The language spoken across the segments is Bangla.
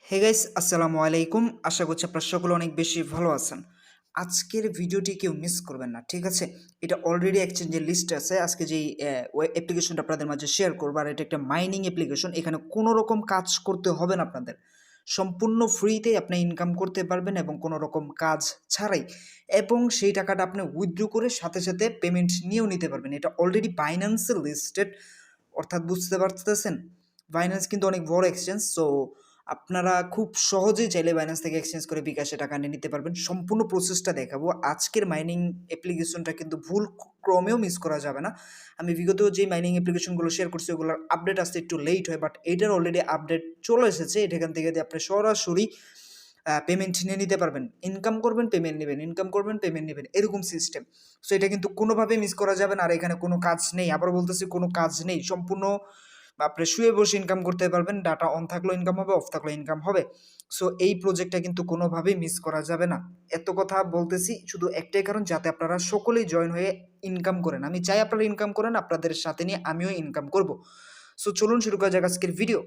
হে গাইস, আসসালামু আলাইকুম। আশা করছি আপনারা সকলে অনেক বেশি ভালো আছেন। আজকের ভিডিওটি কেউ মিস করবেন না, ঠিক আছে? এটা অলরেডি এক্সচেঞ্জের লিস্টে আছে। আজকে যেই অ্যাপ্লিকেশনটা আপনাদের মাঝে শেয়ার করবো, আর এটা একটা মাইনিং অ্যাপ্লিকেশন। এখানে কোনো রকম কাজ করতে হবে না আপনাদের। সম্পূর্ণ ফ্রিতেই আপনি ইনকাম করতে পারবেন এবং কোনো রকম কাজ ছাড়াই, এবং সেই টাকাটা আপনি উইথড্র করে সাথে সাথে পেমেন্ট নিয়েও নিতে পারবেন। এটা অলরেডি বাইন্যান্সে লিস্টেড, অর্থাৎ বুঝতে পারতেছেন, বাইন্যান্স কিন্তু অনেক বড় এক্সচেঞ্জ। সো আপনারা খুব সহজেই চাইলে বাইন্যান্স থেকে এক্সচেঞ্জ করে বিকাশে টাকা নিয়ে নিতে পারবেন। সম্পূর্ণ প্রসেসটা দেখাবো। আজকের মাইনিং অ্যাপ্লিকেশনটা কিন্তু ভুল ক্রমেও মিস করা যাবে না। আমি বিগত যে মাইনিং অ্যাপ্লিকেশনগুলো শেয়ার করছি ওগুলোর আপডেট আসতে একটু লেট হয়, বাট এটার অলরেডি আপডেট চলে এসেছে। এখান থেকে আপনি সরাসরি পেমেন্ট নিয়ে নিতে পারবেন। ইনকাম করবেন, পেমেন্ট নেবেন, ইনকাম করবেন, পেমেন্ট নেবেন, এরকম সিস্টেম। সো এটা কিন্তু কোনোভাবেই মিস করা যাবে না। আর এখানে কোনো কাজ নেই, আবার বলতেছি কোনো কাজ নেই। সম্পূর্ণ আপনি শুয়ে বসে ইনকাম করতে পারবেন। ডাটা অন থাকলেও ইনকাম হবে, অফ থাকলেও ইনকাম হবে। সো এই প্রজেক্টটা কিন্তু কোনোভাবেই মিস করা যাবে না। এত কথা বলতেছি শুধু একটাই কারণ, যাতে আপনারা সকলেই জয়েন হয়ে ইনকাম করেন। আমি চাই আপনারা ইনকাম করেন, আপনাদের সাথে নিয়ে আমিও ইনকাম করব। সো চলুন শুরু করা যাক আজকের ভিডিও।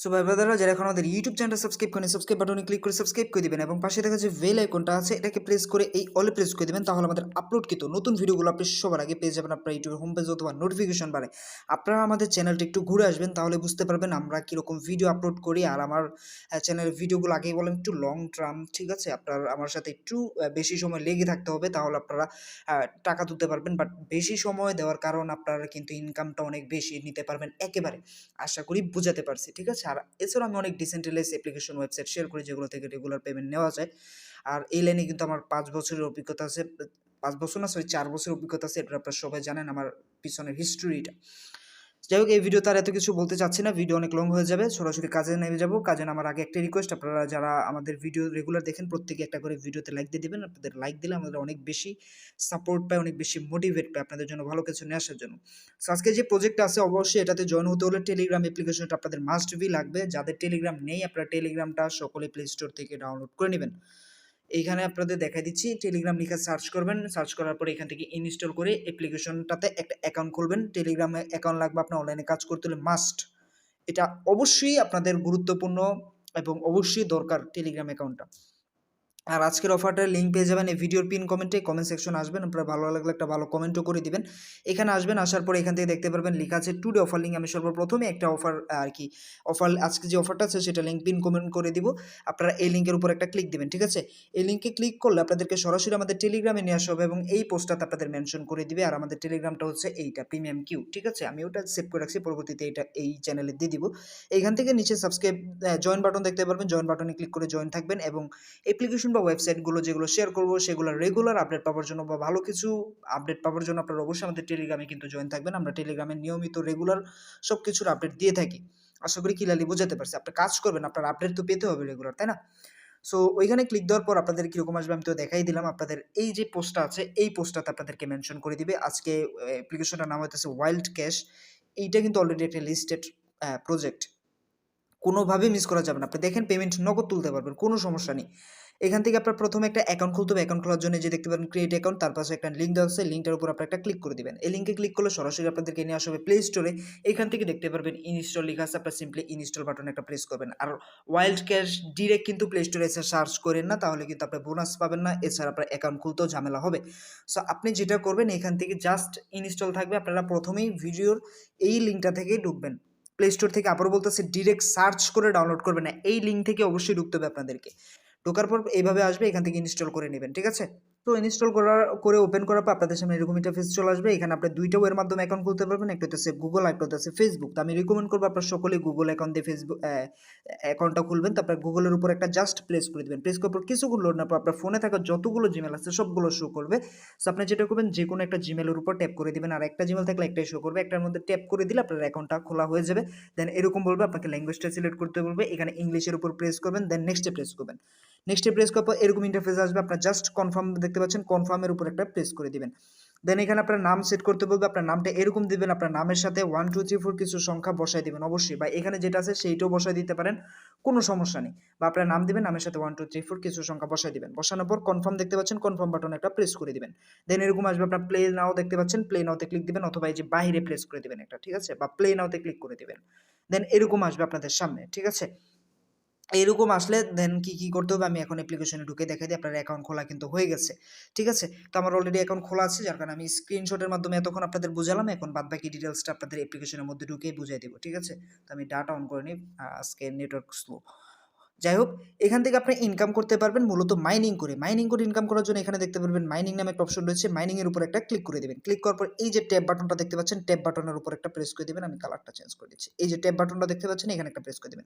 সো ভাই ব্রাদাররা, যারা এখন আমাদের ইউটিউব চ্যানেলটা সাবস্ক্রাইব করেন, সাবস্ক্রাইব বাটনে ক্লিক করে সাবস্ক্রাইব করে দিবেন এবং পাশে দেখা যে বেল আইকনটা আছে এটাকে প্রেস করে এই অলে প্রেস করে দিবেন। তাহলে আমাদের আপলোডকৃত নতুন ভিডিওগুলো আপনি সবার আগে পেয়ে যাবেন আপনার ইউটিউবের হোম পেজ অথবা নোটিফিকেশন বারে। আপনারা আমাদের চ্যানেলটা একটু ঘুরে আসবেন, তাহলে বুঝতে পারবেন আমরা কীরকম ভিডিও আপলোড করি। আর আমার চ্যানেলের ভিডিওগুলো আগেই বলেন একটু লং টার্ম, ঠিক আছে? আপনার আমার সাথে একটু বেশি সময় লেগে থাকতে হবে, তাহলে আপনারা টাকা তুলতে পারবেন। বাট বেশি সময় দেওয়ার কারণ আপনারা কিন্তু ইনকামটা অনেক বেশি নিতে পারবেন একেবারে। আশা করি বুঝাতে পারছি, ঠিক আছে? আর এছাড়াও আমি অনেক ডিসেন্ট্রালাইজ অ্যাপ্লিকেশন ওয়েবসাইট শেয়ার করি যেগুলো থেকে রেগুলার পেমেন্ট নেওয়া যায়। আর এই লাইনে কিন্তু আমার ৫ বছরের অভিজ্ঞতা আছে। ৫ বছর না, সরি ৪ বছরের অভিজ্ঞতা আছে। এটা আপনারা সবাই জানেন আমার পিছনের হিস্ট্রিটা। যাই হোক, এই ভিডিওতে আর এত কিছু বলতে চাচ্ছি না, ভিডিও অনেক লং হয়ে যাবে। সরাসরি কাজে নেমে যাবো। কাজে নামার আগে একটা রিকোয়েস্ট, আপনারা যারা আমাদের ভিডিও রেগুলার দেখেন প্রত্যেকে একটা করে ভিডিওতে লাইক দিয়ে দিবেন। আপনাদের লাইক দিলে আমাদের অনেক বেশি সাপোর্ট পায়, অনেক বেশি মোটিভেট পায় আপনাদের জন্য ভালো কিছু নিয়ে আসার জন্য। সো আজকে যে প্রজেক্টটা আছে অবশ্যই এটাতে জয়েন হতে হলে টেলিগ্রাম অ্যাপ্লিকেশনটা আপনাদের মাস্ট বি লাগবে। যাদের টেলিগ্রাম নেই, আপনারা টেলিগ্রামটা সকলে প্লে স্টোর থেকে ডাউনলোড করে নেবেন। এইখানে আপনাদের দেখাই দিচ্ছি, টেলিগ্রাম লিখে সার্চ করবেন। সার্চ করার পরে এখান থেকে ইনস্টল করে অ্যাপ্লিকেশনটাতে একটা অ্যাকাউন্ট খুলবেন। টেলিগ্রামে অ্যাকাউন্ট লাগবে আপনার অনলাইনে কাজ করতে হলে মাস্ট। এটা অবশ্যই আপনাদের গুরুত্বপূর্ণ এবং অবশ্যই দরকার টেলিগ্রাম অ্যাকাউন্টটা। আর আজকের অফারটার লিঙ্ক পেয়ে যাবেন এই ভিডিওর পিন কমেন্টে। কমেন্ট সেকশনে আসবেন, আপনার ভালো লাগলে একটা ভালো কমেন্টও করে দিবেন। এখানে আসবেন, আসার পরে এখান থেকে দেখতে পারবেন লেখা আছে টুডে অফার লিঙ্ক। আমি সর্বপ্রথমে একটা অফার আর কি অফার আজকে যে অফারটা আছে সেটা লিঙ্ক পিন কমেন্ট করে দিব। আপনারা এই লিঙ্কের উপর একটা ক্লিক দিবেন, ঠিক আছে? এই লিঙ্কে ক্লিক করলে আপনাদেরকে সরাসরি আমাদের টেলিগ্রামে নিয়ে আসা হবে এবং এই পোস্টটাতে আপনাদের মেনশন করে দিবে। আর আমাদের টেলিগ্রামটা হচ্ছে এইটা, প্রিমিয়াম কিউ, ঠিক আছে? আমি ওটা সেভ করে রাখছি, পরবর্তীতে এটা এই চ্যানেলে দিয়ে দিব। এইখান থেকে নিচে সাবস্ক্রাইব জয়েন বাটন দেখতে পারবেন। জয়েন বাটনে ক্লিক করে জয়েন থাকবেন এবং অ্যাপ্লিকেশন বা ওয়েবসাইটগুলো যেগুলো শেয়ার করবো সেগুলো রেগুলার আপডেট পাওয়ার জন্য বা ভালো কিছু আপডেট পাওয়ার জন্য আপনারা অবশ্যই আমাদের টেলিগ্রামে কিন্তু জয়েন থাকবেন। আমরা টেলিগ্রামে নিয়মিত রেগুলার সব কিছুর আপডেট দিয়ে থাকি। আশা করি ক্লিয়ারলি বোঝাতে পারছি। আপনি কাজ করবেন, আপনার আপডেট তো পেতে হবে রেগুলার, তাই না? সো ওইখানে ক্লিক দেওয়ার পর আপনাদের কীরকম আসবে আমি তো দেখাই দিলাম। আপনাদের এই যে পোস্টটা আছে এই পোস্টটাতে আপনাদেরকে মেনশন করে দিবে। আজকে অ্যাপ্লিকেশনটার নাম হইতেছে ওয়াইল্ড ক্যাশ। এইটা কিন্তু অলরেডি একটা লিস্টেড প্রজেক্ট। কোনোভাবেই মিস করা যাবে না। আপনি দেখেন পেমেন্ট নগদ তুলতে পারবেন, কোনো সমস্যা নেই। এখান থেকে আপনার প্রথমে একটা অ্যাকাউন্ট খুলতে হবে। অ্যাকাউন্ট খোলার জন্য যে দেখতে পারেন ক্রিয়েট অ্যাকাউন্ট, তার পাশে একটা লিঙ্ক দেওয়া আছে। লিঙ্কটার উপর আপনারা একটা ক্লিক করে দিবেন। এই লিঙ্কে ক্লিক করলে সরাসরি আপনাদেরকে নিয়ে আসা হবে প্লে স্টোরে। এখান থেকে দেখতে পারবেন ইনস্টল লেখা আছে। আপনারা সিম্পলি ইনস্টল বাটনে একটা প্রেস করবেন। আর ওয়াইল্ড ক্যাশ ডিরেক্ট কিন্তু প্লে স্টোরে এসে সার্চ করেন না, তাহলে কিন্তু আপনি বোনাস পাবেন না। এছাড়া আপনার অ্যাকাউন্ট খুলতেও ঝামেলা হবে। সো আপনি যেটা করবেন এখান থেকে জাস্ট ইনস্টল থাকবে। আপনারা প্রথমেই ভিডিওর এই লিঙ্কটা থেকেই ঢুকবেন। প্লে স্টোর থেকে আবারও বলতেছি ডিরেক্ট সার্চ করে ডাউনলোড করবেন না। এই লিঙ্ক থেকে অবশ্যই ঢুকতে হবে আপনাদেরকে। ঢোকার পর এইভাবে আসবে, এখান থেকে ইনস্টল করে নেবেন, ঠিক আছে? তো ইনস্টল করে ওপেন করার পর আপনাদের সামনে এরকম ইন্টারফেস চলে আসবে। এখানে আপনি ২ টা ওয়ের মাধ্যমে অ্যাকাউন্ট খুলতে পারবেন। একটা হচ্ছে গুগল, একটা হচ্ছে ফেসবুক। তো আমি রিকমেন্ড করব আপনারা সকলেই গুগল অ্যাকাউন্ট দিয়ে ফেসবুক অ্যাকাউন্টটা খুলবেন। তারপর গুগলের উপর একটা জাস্ট প্লেস করে দিবেন। প্রেস করার পর কিছুক্ষণ লোড নেওয়ার পর আপনার ফোনে থাকা যতগুলো জিমেল আছে সবগুলো শো করবে। সো আপনি যেটা করবেন যেকোনো একটা জিমেলের উপর ট্যাপ করে দিবেন। আর একটা জিমেল থাকলে একটাই শো করবে। একটার মধ্যে ট্যাপ করে দিলে আপনার অ্যাকাউন্টটা খোলা হয়ে যাবে। দেন এরকম বলবে, আপনাকে ল্যাঙ্গুয়েজটা সিলেক্ট করতে বলবে। এখানে ইংলিশের উপর প্রেস করবেন, দেন নেক্সটে প্রেস করবেন। নেক্সটে প্রেস করার পর এরকম ইন্টারফেস আসবে। আপনার জাস্ট কনফার্ম দেখতে পাচ্ছেন, কনফার্মের উপর একটা প্রেস করে দিবেন। দেন এখানে আপনার নাম সেট করতে বলবে। আপনার নামটা এরকম দিবেন, আপনার নামের সাথে 1 2 3 4 কিছু সংখ্যা বসায় দিবেন অবশ্যই, বা এখানে যেটা আছে সেইটাও বসায় দিতে পারেন, কোনো সমস্যা নেই। বা আপনার নাম দিবেন, নামের সাথে 1 2 3 4 কিছু সংখ্যা বসায় দিবেন। বসানোর পর কনফার্ম দেখতে পাচ্ছেন, কনফার্ম বাটনে একটা প্রেস করে দিবেন। দেন এরকম আসবে, আপনার প্লে নাও দেখতে পাচ্ছেন, প্লে নাওতে ক্লিক দিবেন, অথবা এই যে বাইরে প্রেস করে দিবেন একটা, ঠিক আছে? বা প্লে নাওতে ক্লিক করে দিবেন। দেন এরকম আসবে আপনাদের সামনে, ঠিক আছে? এইরকম আসলে দেন কি করতে হবে আমি এখন অ্যাপ্লিকেশনে ঢুকে দেখাই দিই আপনার অ্যাকাউন্ট খোলা কিন্তু হয়ে গেছে। ঠিক আছে? তো আমার অলরেডি অ্যাকাউন্ট খোলা আছে যার কারণে আমি স্ক্রিনশটের মাধ্যমে এতক্ষণ আপনাদের বুঝালাম। এখন বাদবাকি ডিটেইলসটা আপনাদের অ্যাপ্লিকেশনের মধ্যে ঢুকেই বুঝাই দিব। ঠিক আছে? তো আমি ডাটা অন করে নিই। আজকে নেটওয়ার্ক স্লো। যাই হোক, এখান থেকে আপনি ইনকাম করতে পারবেন মূলত মাইনিং করে। মাইনিং করে ইনকাম করার জন্য এখানে দেখতে পারবেন মাইনিং নামে একটা অপশন রয়েছে। মাইনিং এর উপর একটা ক্লিক করে দিবেন। ক্লিক করার পর এই যে ট্যাব বাটনটা দেখতে পাচ্ছেন, ট্যাব বাটনের উপর একটা প্রেস করে দিবেন। আমি কালারটা চেঞ্জ করে দিচ্ছি। এই যে ট্যাব বাটনটা দেখতে পাচ্ছেন এখানে একটা প্রেস করে দিবেন।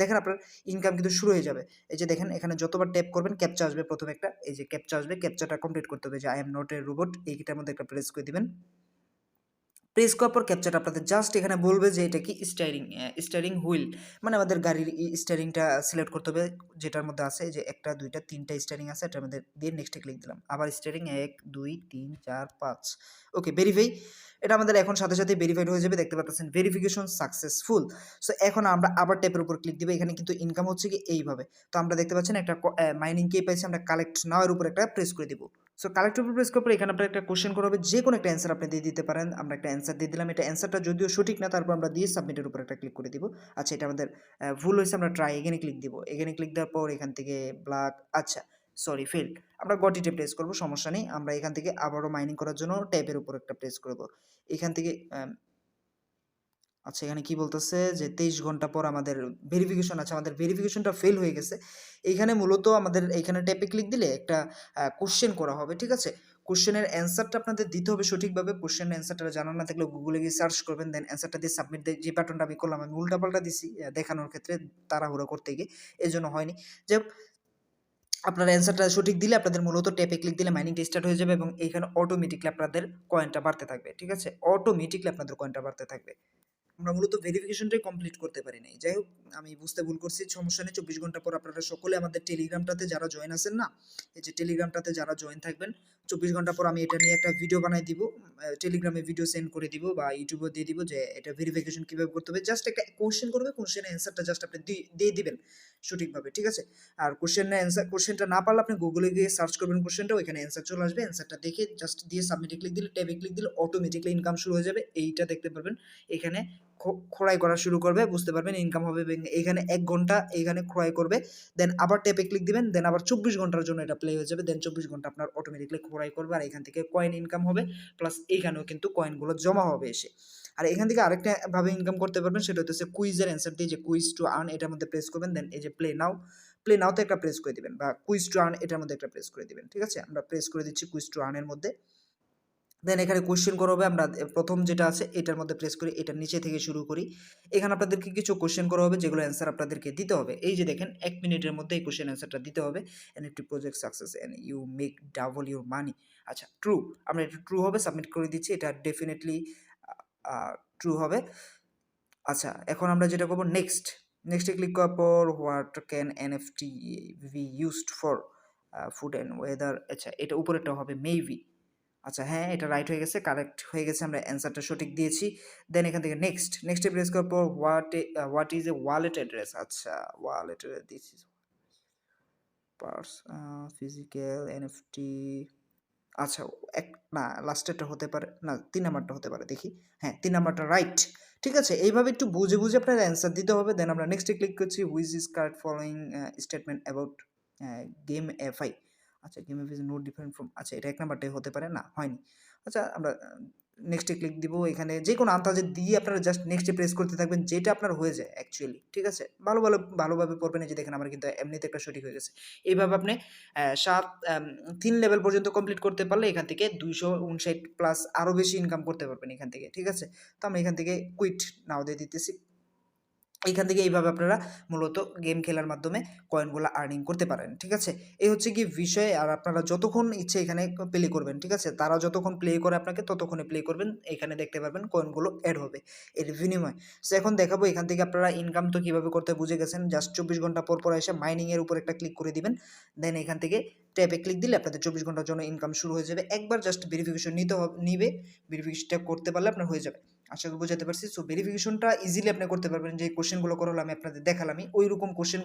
দেখেন আপনার ইনকাম কিন্তু শুরু হয়ে যাবে। এই যে দেখেন এখানে যতবার ট্যাপ করবেন ক্যাপচা আসবে প্রথমে একটা। এই যে ক্যাপচা আসবে, ক্যাপচাটা কমপ্লিট করতে হবে যে I am not a robot এইটার মধ্যে একটা প্রেস করে দিবেন। প্রেস করার পর ক্যাপচাটা আপনাদের জাস্ট এখানে বলবে যে এটা কি স্টিয়ারিং হুইল মানে আমাদের গাড়ির স্টিয়ারিংটা সিলেক্ট করতে হবে যেটার মধ্যে আছে যে ১ টা ২ টা ৩ টা স্টিয়ারিং আছে এটার মধ্যে দিয়ে নেক্সটে ক্লিক দিলাম। আবার স্টিয়ারিং ১ ২ ৩ ৪ ৫ ওকে ভেরিফাই। এটা আমাদের এখন সাথে ভেরিফাইড হয়ে যাবে দেখতে পাচ্ছেন ভেরিফিকেশন সাকসেসফুল। সো এখন আমরা আবার ট্যাপের উপর ক্লিক দিব। এখানে কিন্তু ইনকাম হচ্ছে কি এইভাবে। তো আমরা দেখতে পাচ্ছেন একটা মাইনিং কে পাইছি আমরা কালেক্ট নাও এর উপর একটা প্রেস করে দিব। সো কালেক্টর উপর প্রেস করার পর এখানে আপনার একটা কোশ্চেন করা হবে যে কোনো একটা অ্যান্সার আপনি দিয়ে দিতে পারেন। আমরা একটা অ্যান্সার দিয়ে দিলাম। এটা অ্যান্সারটা যদিও সঠিক না তারপর আমরা দিয়ে সাবমিটের উপর একটা ক্লিক করে দিব। আচ্ছা এটা আমাদের ভুল হয়েছে আমরা ট্রাই এগেইনে ক্লিক দিব। এগেইনে ক্লিক দেওয়ার পর এখান থেকে ব্ল্যাক আচ্ছা সরি ফেইল্ড। আমরা গটিতে প্রেস করব সমস্যা নেই। আমরা এখান থেকে আবারও মাইনিং করার জন্য ট্যাবের উপর একটা প্রেস করব। এখান থেকে আচ্ছা এখানে কি বলতেছে যে ২৩ ঘন্টা পর আমাদের ভেরিফিকেশন আছে। আমাদের ভেরিফিকেশনটা ফেল হয়ে গেছে। এইখানে মূলত আমাদের এইখানে ট্যাপে ক্লিক দিলে একটা কোয়েশ্চেন করা হবে। ঠিক আছে? কোয়েশ্চেনের অ্যান্সারটা আপনাদের দিতে হবে সঠিকভাবে। কোয়েশ্চেনের অ্যান্সারটা জানা না থাকলে গুগলে গিয়ে সার্চ করবেন। দেন অ্যান্সারটা দিয়ে সাবমিট যে বাটনটা আমি করলাম আমি উল্টাপাল্টা দিছি দেখানোর ক্ষেত্রে তাড়াহুড়ো করতে গিয়ে। এজন্য হয়নি। যাই হোক আপনার অ্যান্সারটা সঠিক দিলে আপনাদের মূলত ট্যাপে ক্লিক দিলে মাইনিংটা স্টার্ট হয়ে যাবে এবং এইখানে অটোমেটিক্যালি আপনাদের কয়েনটা বাড়তে থাকবে। ঠিক আছে? অটোমেটিক্যালি আপনাদের কয়েনটা বাড়তে থাকবে। আমরা মূলত ভেরিফিকেশনটাই কমপ্লিট করতে পারি নাই। যাই হোক আমি বুঝতে ভুল করছি সমস্যা নেই ২৪ ঘন্টা পর আপনারা সকলে আমাদের টেলিগ্রামটাতে যারা জয়েন আছেন না এই যে টেলিগ্রামটাতে যারা জয়েন থাকবেন ২৪ ঘন্টা পর আমি এটা নিয়ে একটা ভিডিও বানাই দিব টেলিগ্রামে ভিডিও সেন্ড করে দিব বা ইউটিউবে দিয়ে দিব যে এটা ভেরিফিকেশন কিভাবে করতে হবে জাস্ট একটা কোশ্চেন করবে কোশ্চেনের অ্যান্সারটা জাস্ট আপনি দিয়ে দিবেন সঠিকভাবে ঠিক আছে আর কোশ্চেনটা না পারলে আপনি গুগলে গিয়ে সার্চ করবেন কোশ্চেনটা ওইখানে অ্যান্সার চলে আসবে অ্যান্সারটা দেখে জাস্ট দিয়ে সাবমিটে ক্লিক দিলে ট্যাবে ক্লিক দিলে অটোমেটিকলি ইনকাম শুরু হয়ে যাবে এইটা দেখতে পারবেন এখানে খোড়াই করা শুরু করবে বুঝতে পারবেন ইনকাম হবে এখানে ১ ঘন্টা এখানে খোড়াই করবে দেন আবার ট্যাপে ক্লিক দিবেন দেন আবার ২৪ ঘন্টার জন্য এটা প্লে হয়ে যাবে দেন ২৪ ঘন্টা আপনার অটোমেটিকলি খোড়াই করবে আর এখান থেকে কয়েন ইনকাম হবে প্লাস এইখানেও কিন্তু কয়েনগুলো জমা হবে এসে আর এখান থেকে আরেকটা ভাবে ইনকাম করতে পারবেন সেটা হচ্ছে কুইজের অ্যান্সার দিয়ে যে কুইজ টু আর্ন এটার মধ্যে প্রেস করবেন দেন এই যে প্লে নাওতে একটা প্রেস করে দিবেন বা কুইজ টু আর্ন এটার মধ্যে একটা প্রেস করে দিবেন ঠিক আছে আমরা প্রেস করে দিচ্ছি কুইজ টু আর্নের মধ্যে দেন এখানে কোয়েশ্চেন করা হবে আমরা প্রথম যেটা আছে এটার মধ্যে প্রেস করি এটার নিচে থেকে শুরু করি এখানে আপনাদেরকে কিছু কোয়েশ্চেন করা হবে যেগুলো অ্যান্সার আপনাদেরকে দিতে হবে এই যে দেখেন ১ মিনিটের মধ্যে এই কোয়েশ্চেন অ্যান্সারটা দিতে হবে NFT project success and you make double your money আচ্ছা ট্রু আমরা এটা ট্রু হবে সাবমিট করে দিচ্ছি এটা ডেফিনেটলি ট্রু হবে আচ্ছা এখন আমরা যেটা করব নেক্সটে ক্লিক করার পর what can NFT be used for food and weather আচ্ছা এটা উপরেরটা হবে মেবি আচ্ছা হ্যাঁ এটা রাইট হয়ে গেছে কারেক্ট হয়ে গেছে আমরা অ্যান্সারটা সঠিক দিয়েছি দেন এখান থেকে নেক্সটে প্রেস করার পর what is a wallet address আচ্ছা wallet this is purse physical NFT আচ্ছা এক না লাস্টেরটা হতে পারে না ৩ নাম্বারটা হতে পারে দেখি হ্যাঁ ৩ নাম্বারটা রাইট ঠিক আছে এইভাবে একটু বুঝে আপনার অ্যান্সার দিতে হবে দেন আমরা নেক্সটে ক্লিক করছি which is correct following statement about game FI আচ্ছা game F is no different from আচ্ছা এটা ১ নাম্বারটাই হতে পারে না হয়নি আচ্ছা আমরা নেক্সটে ক্লিক দিব এখানে যে কোনো আন্দাজে দিয়ে আপনারা জাস্ট নেক্সটে প্রেস করতে থাকবেন যেটা আপনার হয়ে যায় অ্যাকচুয়ালি ঠিক আছে ভালোভাবে পড়বেন এই যে দেখেন আমার কিন্তু এমনিতে একটা সঠিক হয়ে গেছে এইভাবে আপনি ৩ লেভেল পর্যন্ত কমপ্লিট করতে পারলে এখান থেকে ২৫৯ প্লাস আরও বেশি ইনকাম করতে পারবেন এখান থেকে ঠিক আছে তো আমরা এখান থেকে কুইট নাও দিয়ে দিতেছি এইখান থেকে এইভাবে আপনারা মূলত গেম খেলার মাধ্যমে কয়েনগুলো আর্নিং করতে পারেন ঠিক আছে এই হচ্ছে কি বিষয় আর আপনারা যতক্ষণ ইচ্ছে এখানে প্লে করবেন ঠিক আছে তারা যতক্ষণ প্লে করে আপনাকে ততক্ষণে প্লে করবেন এখানে দেখতে পারবেন কয়েনগুলো অ্যাড হবে এর বিনিময় সো এখন দেখাবো এখান থেকে আপনারা ইনকাম তো কীভাবে করতে বুঝে গেছেন জাস্ট ২৪ ঘন্টা পর এসে মাইনিংয়ের উপর একটা ক্লিক করে দিবেন দেন এখান থেকে ট্যাবে ক্লিক দিলে আপনাদের ২৪ ঘন্টার জন্য ইনকাম শুরু হয়ে যাবে একবার জাস্ট ভেরিফিকেশন নিবে ভেরিফিকেশনটা করতে পারলে আপনার হয়ে যাবে আশা করি বোঝাতে পারছি সো ভেরিফিকেশনটা ইজিলি আপনি করতে পারবেন যে কোশ্চেনগুলো করা হলো আমি আপনাদের দেখালামই ওই রকম কোশ্চেন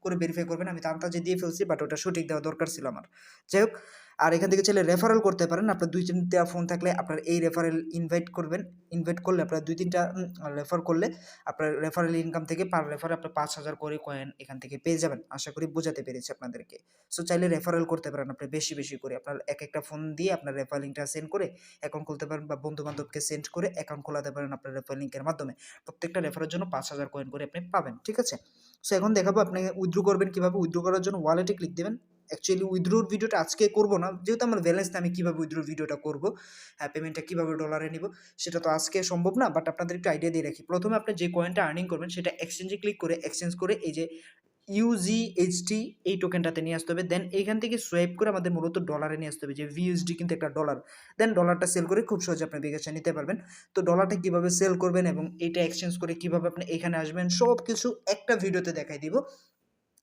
করে ভেরিফাই করবেন আমি তো আন্দাজে দিয়ে ফেলছি বাট ওটা সঠিক দেওয়া দরকার ছিল আমার যাই হোক আর এখান থেকে চাইলে রেফারেল করতে পারেন। আপনার 2-3টা ফোন থাকলে আপনার এই রেফারেল ইনভাইট করলে আপনার 2-3টা রেফার করলে আপনার রেফারেল ইনকাম থেকে পার রেফারে আপনার 5,000 করে কয়েন এখান থেকে পেয়ে যাবেন। আশা করি বোঝাতে পেরেছি আপনাদেরকে। সো চাইলে রেফারেল করতে পারেন আপনি বেশি করে। আপনার একটা ফোন দিয়ে আপনার রেফারেল লিঙ্কটা সেন্ড করে অ্যাকাউন্ট খুলতে পারেন, বা বন্ধু-বান্ধবকে সেন্ড করে অ্যাকাউন্ট খোলাতে পারেন আপনার রেফারেল লিঙ্কের মাধ্যমে। প্রত্যেকটা রেফারের জন্য 5,000 কয়েন করে আপনি পাবেন। ঠিক আছে? সো এখন দেখাবো আপনি উইথড্র করবেন কিভাবে। উইথড্র করার জন্য ওয়ালেটে ক্লিক দিবেন। অ্যাকচুয়ালি উইথড্রোর ভিডিওটা আজকে করব না, যেহেতু আমার ব্যালেন্স নেই। আমি কিভাবে উইথড্রোর ভিডিওটা করব, পেমেন্টটা কিভাবে ডলারে নিব, সেটা তো আজকে সম্ভব না। বাট আপনাদের একটু আইডিয়া দিয়ে রাখি। প্রথমে আপনি যে কয়েনটা আর্নিং করবেন সেটা এক্সচেঞ্জে ক্লিক করে এক্সচেঞ্জ করে এই যে ইউজিএইচটি এই টোকেনটাতে নিয়ে আসতে হবে। দেন এইখান থেকে সোয়াইপ করে আমাদের মূলত ডলারে নিয়ে আসতে হবে, যে ভিউএসডি কিন্তু একটা ডলার। দেন ডলারটা সেল করে খুব সহজে আপনি বিকাশে নিতে পারবেন। তো ডলারটা কিভাবে সেল করবেন এবং এটা এক্সচেঞ্জ করে কিভাবে আপনি এখানে আসবেন, সব কিছু একটা ভিডিওতে দেখাই দিব।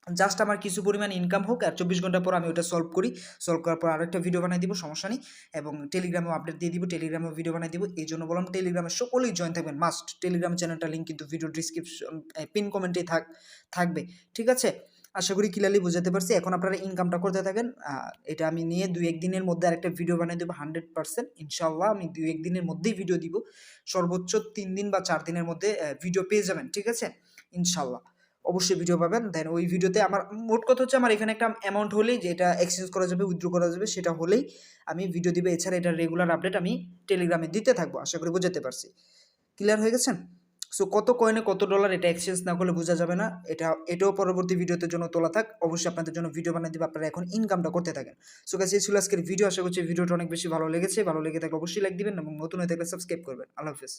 জাস্ট আমার কিছু পরিমাণ ইনকাম হোক, আর 24 ঘন্টা পর আমি ওটা সলভ করি। সলভ করার পর আরেকটা ভিডিও বানাই দিব, সমস্যা নেই। এবং টেলিগ্রামেও আপডেট দিয়ে দিব, টেলিগ্রামেও ভিডিও বানাই দিব। এই জন্য বললাম টেলিগ্রামে সকলেই জয়েন থাকবেন, মাস্ট। টেলিগ্রাম চ্যানেলটা লিঙ্ক কিন্তু ভিডিও ডিসক্রিপশন পিন কমেন্টেই থাকবে। ঠিক আছে? আশা করি ক্লিয়ারলি বুঝাতে পারছি। এখন আপনারা ইনকামটা করতে থাকেন। এটা আমি নিয়ে 2-1 দিনের মধ্যে আরেকটা ভিডিও বানিয়ে দেবো 100%। ইনশাআল্লাহ আমি 2-1 দিনের মধ্যেই ভিডিও দিব। সর্বোচ্চ 3 দিন বা 4 দিনের মধ্যে ভিডিও পেয়ে যাবেন। ঠিক আছে? ইনশাআল্লাহ অবশ্যই ভিডিও পাবেন। দেন ওই ভিডিওতে আমার মোট কথা হচ্ছে, আমার এখানে একটা অ্যামাউন্ট হলেই, যে এটা এক্সচেঞ্জ করা যাবে, উইথড্র করা যাবে, সেটা হলেই আমি ভিডিও দিব। এছাড়া এটার রেগুলার আপডেট আমি টেলিগ্রামে দিতে থাকবো। আশা করি বোঝাতে পারছি। ক্লিয়ার হয়ে গেছেন? সো কত কয়েনে কত ডলার, এটা এক্সচেঞ্জ না করলে বোঝা যাবে না। এটাও পরবর্তী ভিডিওতে জন্য তোলা থাক। অবশ্যই আপনাদের জন্য ভিডিও বানিয়ে দিব, আপনারা এখন ইনকামটা করতে থাকেন। সো গাইস, এই ছিল আজকের ভিডিও। আশা করছি ভিডিওটা অনেক বেশি ভালো লেগেছে। ভালো লেগে থাকলে অবশ্যই লাইক দিবেন এবং নতুন হয়ে থাকলে সাবস্ক্রাইব করবেন। আল্লাহ হাফেজ।